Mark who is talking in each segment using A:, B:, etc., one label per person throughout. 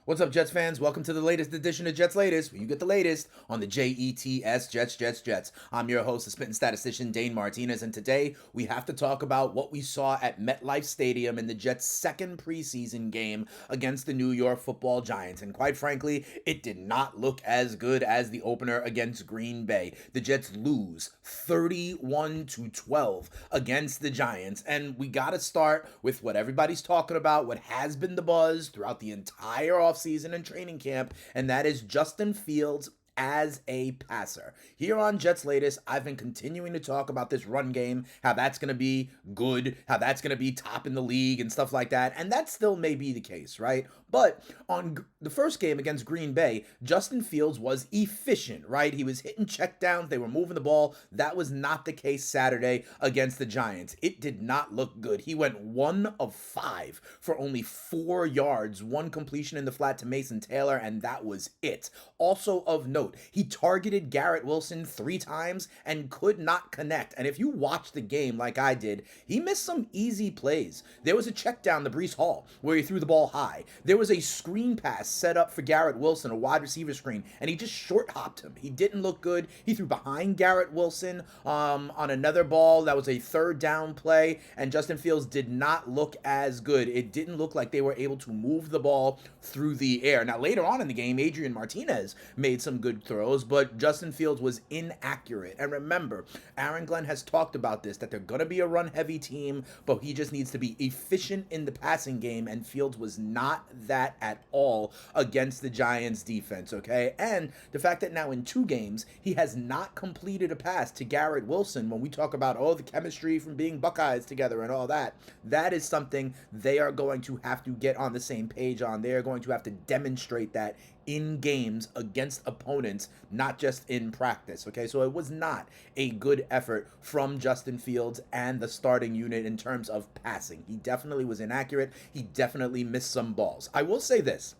A: What's up, Jets fans? Welcome to the latest edition of Jets Latest, where you get the latest on the Jets, Jets. I'm your host, the spitting statistician, Dane Martinez, and today we have to talk about what we saw at MetLife Stadium in the Jets' second preseason game against the New York Football Giants. And quite frankly, it did not look as good as the opener against Green Bay. The Jets lose 31-12 against the Giants, and we got to start with what everybody's talking about, what has been the buzz throughout the entire offseason and training camp, and that is Justin Fields as a passer. Here on Jets Latest, I've been continuing to talk about this run game, how that's going to be good, how that's going to be top in the league and stuff like that, and that still may be the case, right? But on the first game against Green Bay, Justin Fields was efficient, right? He was hitting checkdowns, they were moving the ball. That was not the case Saturday against the Giants. It did not look good. He went 1 of 5 for only 4 yards, one completion in the flat to Mason Taylor, and that was it. Also of note, he targeted Garrett Wilson 3 times and could not connect. And if you watch the game like I did, he missed some easy plays. There was a check down to Breece Hall where he threw the ball high. There was a screen pass set up for Garrett Wilson, a wide receiver screen, and he just short hopped him. He didn't look good. He threw behind Garrett Wilson on another ball. That was a third down play, and Justin Fields did not look as good. It didn't look like they were able to move the ball through the air. Now, later on in the game, Dane Martinez made some good throws, but Justin Fields was inaccurate. And remember, Aaron Glenn has talked about this, that they're going to be a run-heavy team, but he just needs to be efficient in the passing game, and Fields was not that at all against the Giants defense, okay? And the fact that now in 2 games, he has not completed a pass to Garrett Wilson, when we talk about, the chemistry from being Buckeyes together and all that, that is something they are going to have to get on the same page on. They are going to have to demonstrate that in games against opponents, not just in practice, okay? So it was not a good effort from Justin Fields and the starting unit in terms of passing. He definitely was inaccurate. He definitely missed some balls. I will say this.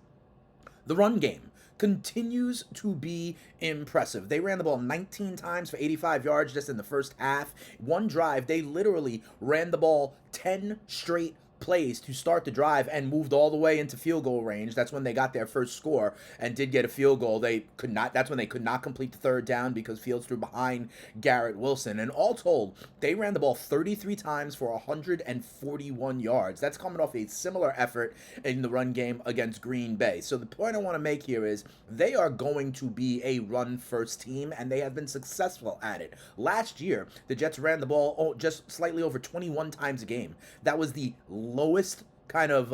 A: The run game continues to be impressive. They ran the ball 19 times for 85 yards just in the first half. One drive, they literally ran the ball 10 straight plays to start the drive and moved all the way into field goal range. That's when they got their first score and did get a field goal. That's when they could not complete the third down because Fields threw behind Garrett Wilson. And all told, they ran the ball 33 times for 141 yards. That's coming off a similar effort in the run game against Green Bay. So the point I want to make here is they are going to be a run first team, and they have been successful at it. Last year, the Jets ran the ball just slightly over 21 times a game. That was the lowest kind of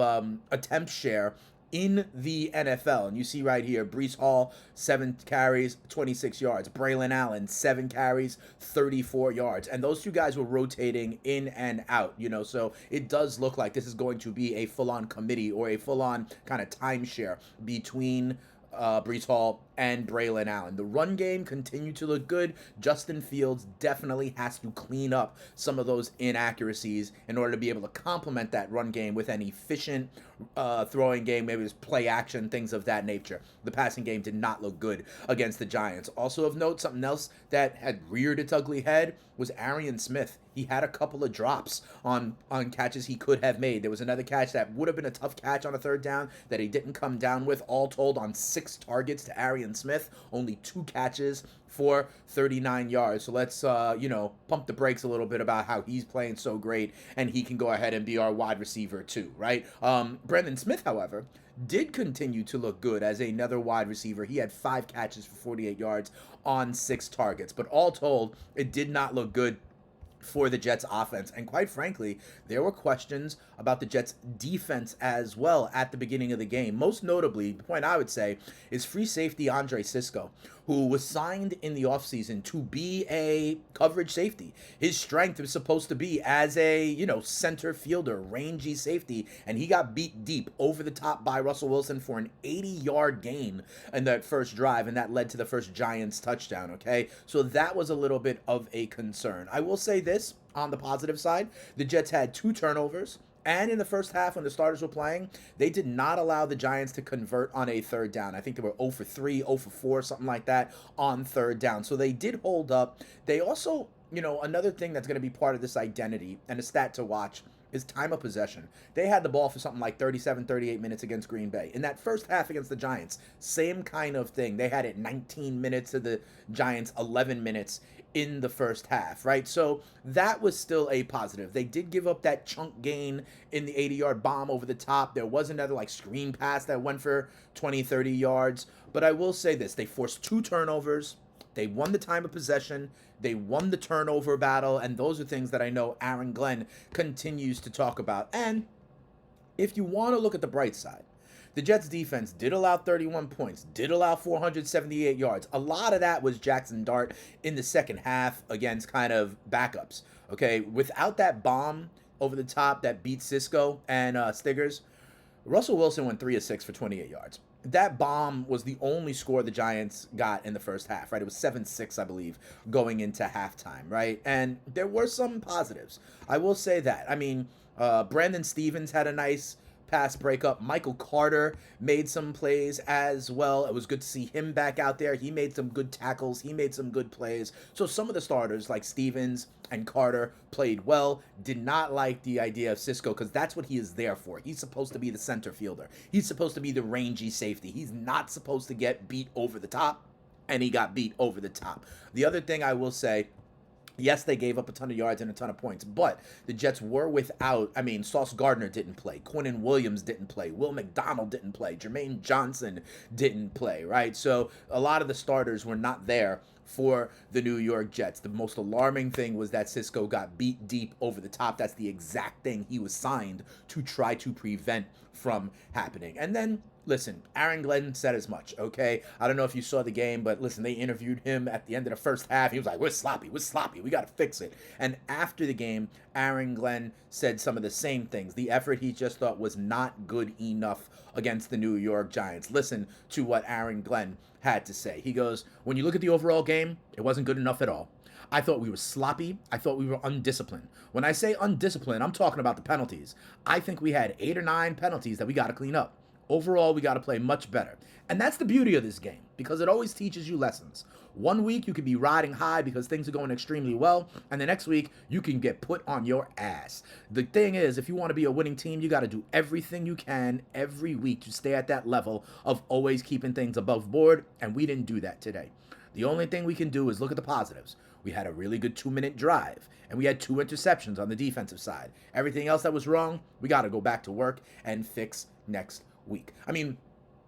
A: attempt share in the NFL. And you see right here, Breece Hall, 7 carries, 26 yards. Braylon Allen, 7 carries, 34 yards. And those 2 guys were rotating in and out, so it does look like this is going to be a full-on committee or a full-on kind of timeshare between Breece Hall and Braylon Allen. The run game continued to look good. Justin Fields definitely has to clean up some of those inaccuracies in order to be able to complement that run game with an efficient throwing game, maybe just play action, things of that nature. The passing game did not look good against the Giants. Also of note, something else that had reared its ugly head was Arian Smith. He had a couple of drops on catches he could have made. There was another catch that would have been a tough catch on a third down that he didn't come down with. All told, on 6 targets to Arian Smith, only 2 catches for 39 yards. So let's, pump the brakes a little bit about how he's playing so great, and he can go ahead and be our wide receiver too, right? Brandon Smith, however, did continue to look good as another wide receiver. He had 5 catches for 48 yards on 6 targets. But all told, it did not look good for the Jets offense. And quite frankly, there were questions about the Jets defense as well at the beginning of the game. Most notably, the point I would say is free safety Andre Sisco, who was signed in the offseason to be a coverage safety. His strength was supposed to be as a, center fielder, rangy safety, and he got beat deep over the top by Russell Wilson for an 80-yard gain in that first drive, and that led to the first Giants touchdown, okay? So that was a little bit of a concern. I will say this on the positive side, the Jets had 2 turnovers. And in the first half, when the starters were playing, they did not allow the Giants to convert on a third down. I think they were 0 for 3, 0 for 4, something like that on third down. So they did hold up. They also, another thing that's going to be part of this identity and a stat to watch is time of possession. They had the ball for something like 37, 38 minutes against Green Bay. In that first half against the Giants, same kind of thing. They had it 19 minutes to the Giants, 11 minutes in the first half, right? So that was still a positive. They did give up that chunk gain in the 80-yard bomb over the top. There was another like screen pass that went for 20, 30 yards. But I will say this, they forced 2 turnovers. They won the time of possession. They won the turnover battle. And those are things that I know Aaron Glenn continues to talk about. And if you want to look at the bright side, the Jets defense did allow 31 points, did allow 478 yards. A lot of that was Jackson Dart in the second half against kind of backups. Okay, without that bomb over the top that beat Cisco and Stiggers, Russell Wilson went 3 of 6 for 28 yards. That bomb was the only score the Giants got in the first half, right? It was 7-6, I believe, going into halftime, right? And there were some positives. I will say that. I mean, Brandon Stevens had a nice pass breakup. Michael Carter made some plays as well. It was good to see him back out there. He made some good tackles. He made some good plays. So some of the starters like Stevens and Carter played well. Did not like the idea of Cisco because that's what he is there for. He's supposed to be the center fielder. He's supposed to be the rangy safety. He's not supposed to get beat over the top, and he got beat over the top. The other thing I will say, yes, they gave up a ton of yards and a ton of points, but the Jets were without, I mean, Sauce Gardner didn't play. Quinnen Williams didn't play. Will McDonald didn't play. Jermaine Johnson didn't play, right? So a lot of the starters were not there for the New York Jets. The most alarming thing was that Cisco got beat deep over the top. That's the exact thing he was signed to try to prevent from happening. And then, listen, Aaron Glenn said as much, okay? I don't know if you saw the game, but listen, they interviewed him at the end of the first half. He was like, we're sloppy, we got to fix it. And after the game, Aaron Glenn said some of the same things. The effort he just thought was not good enough against the New York Giants. Listen to what Aaron Glenn had to say. He goes, when you look at the overall game, it wasn't good enough at all. I thought we were sloppy. I thought we were undisciplined. When I say undisciplined, I'm talking about the penalties. I think we had 8 or 9 penalties that we got to clean up. Overall, we got to play much better. And that's the beauty of this game, because it always teaches you lessons. One week, you could be riding high because things are going extremely well, and the next week, you can get put on your ass. The thing is, if you want to be a winning team, you got to do everything you can every week to stay at that level of always keeping things above board, and we didn't do that today. The only thing we can do is look at the positives. We had a really good 2-minute drive, and we had 2 interceptions on the defensive side. Everything else that was wrong, we got to go back to work and fix next week. I mean,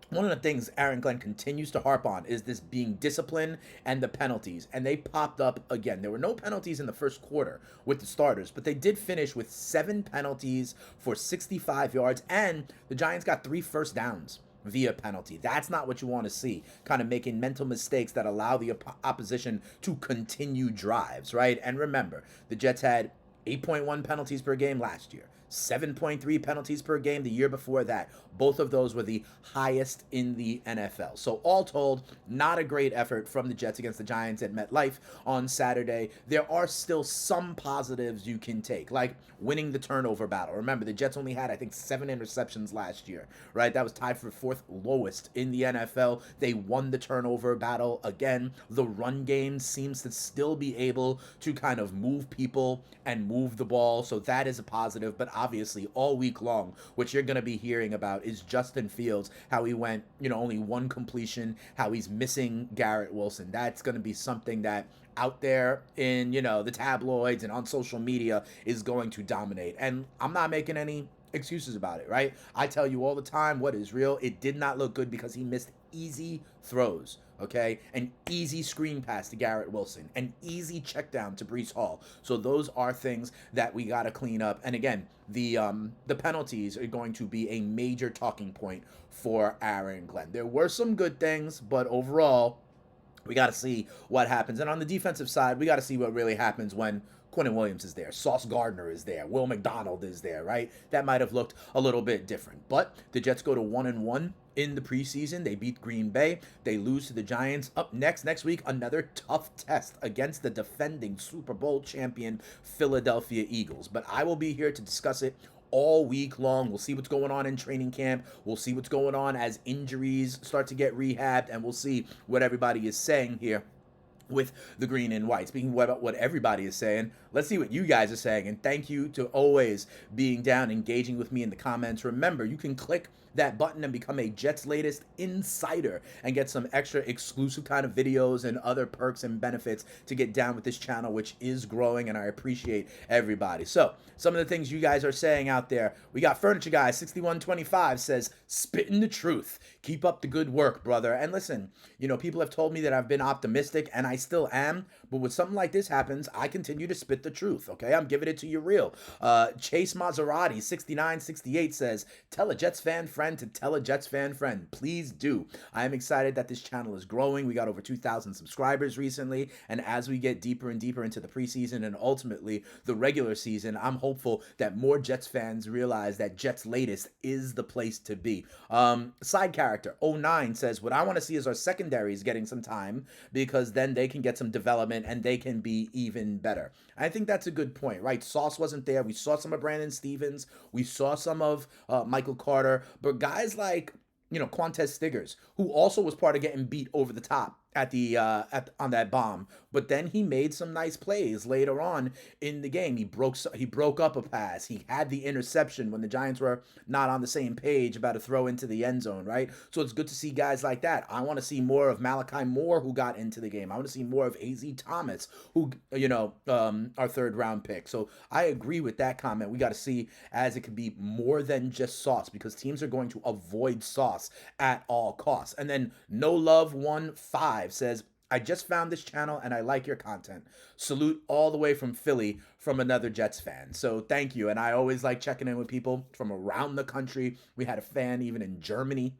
A: one of the things Aaron Glenn continues to harp on is this being disciplined and the penalties, and they popped up again. There were no penalties in the first quarter with the starters, but they did finish with 7 penalties for 65 yards, and the Giants got 3 first downs via penalty. That's not what you want to see, kind of making mental mistakes that allow the opposition to continue drives, right? And remember, the Jets had 8.1 penalties per game last year, 7.3 penalties per game the year before that. Both of those were the highest in the NFL. So all told, not a great effort from the Jets against the Giants at MetLife on Saturday. There are still some positives you can take, like winning the turnover battle. Remember, the Jets only had, I think, 7 interceptions last year, right? That was tied for 4th lowest in the NFL. They won the turnover battle again. The run game seems to still be able to kind of move people and move the ball, so that is a positive. But obviously, all week long, what you're going to be hearing about is Justin Fields, how he went, only 1 completion, how he's missing Garrett Wilson. That's going to be something that out there in, the tabloids and on social media is going to dominate. And I'm not making any excuses about it, right? I tell you all the time what is real. It did not look good because he missed easy throws, okay? An easy screen pass to Garrett Wilson, an easy check down to Breece Hall. So those are things that we got to clean up. And again, the penalties are going to be a major talking point for Aaron Glenn. There were some good things, but overall, we got to see what happens. And on the defensive side, we got to see what really happens when Quinnen Williams is there, Sauce Gardner is there, Will McDonald is there, right? That might have looked a little bit different. But the Jets go to 1-1 in the preseason. They beat Green Bay. They lose to the Giants. Up next week, another tough test against the defending Super Bowl champion Philadelphia Eagles. But I will be here to discuss it all week long. We'll see what's going on in training camp. We'll see what's going on as injuries start to get rehabbed, and we'll see what everybody is saying here with the green and white. Speaking about what everybody is saying, let's see what you guys are saying. And thank you to always being down, engaging with me in the comments. Remember, you can click that button and become a Jets latest insider and get some extra exclusive kind of videos and other perks and benefits to get down with this channel, which is growing, and I appreciate everybody. So some of the things you guys are saying out there, we got Furniture Guy 6125 says, spitting the truth, keep up the good work, brother. And listen, people have told me that I've been optimistic, and I still am, but when something like this happens, I continue to spit the truth. Okay, I'm giving it to you real. Chase Maserati 6968 says, tell a Jets fan friend to tell a Jets fan friend. Please do. I am excited that this channel is growing. We got over 2,000 subscribers recently, and as we get deeper and deeper into the preseason and ultimately the regular season, I'm hopeful that more Jets fans realize that Jets latest is the place to be. Side character 09 says, what I want to see is our secondaries getting some time, because then they can get some development and they can be even better. I think that's a good point, right? Sauce wasn't there. We saw some of Brandon Stevens. We saw some of Michael Carter. But guys like, Quantez Stiggers, who also was part of getting beat over the top on that bomb, but then he made some nice plays later on in the game. He broke up a pass. He had the interception when the Giants were not on the same page about to throw into the end zone, right? So it's good to see guys like that. I want to see more of Malachi Moore, who got into the game. I want to see more of A.Z. Thomas, who, our third round pick. So I agree with that comment. We got to see, as it could be more than just Sauce, because teams are going to avoid Sauce at all costs. And then No Love 15 says, I just found this channel and I like your content. Salute all the way from Philly from another Jets fan. So thank you. And I always like checking in with people from around the country. We had a fan even in Germany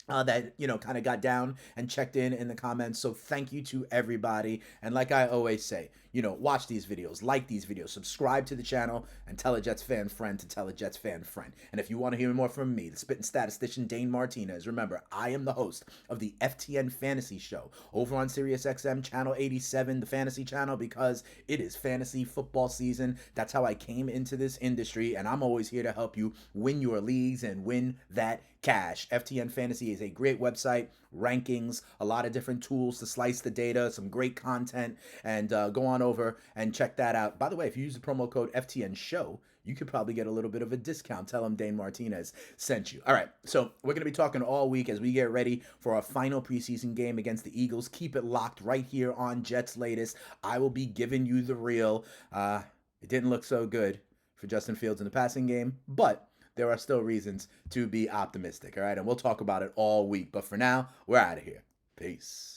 A: that kind of got down and checked in the comments. So thank you to everybody. And like I always say, watch these videos, like these videos, subscribe to the channel, and tell a Jets fan friend to tell a Jets fan friend. And if you want to hear more from me, the spitting statistician Dane Martinez, remember, I am the host of the FTN Fantasy Show over on SiriusXM channel 87, the fantasy channel, because it is fantasy football season. That's how I came into this industry, and I'm always here to help you win your leagues and win that cash. FTN Fantasy is a great website, rankings, a lot of different tools to slice the data, some great content, and go on over and check that out. By the way, if you use the promo code FTN Show, you could probably get a little bit of a discount. Tell them Dane Martinez sent you. All right, so we're going to be talking all week as we get ready for our final preseason game against the Eagles. Keep it locked right here on Jets Latest. I will be giving you the real. It didn't look so good for Justin Fields in the passing game, but there are still reasons to be optimistic, all right? And we'll talk about it all week. But for now, we're out of here. Peace.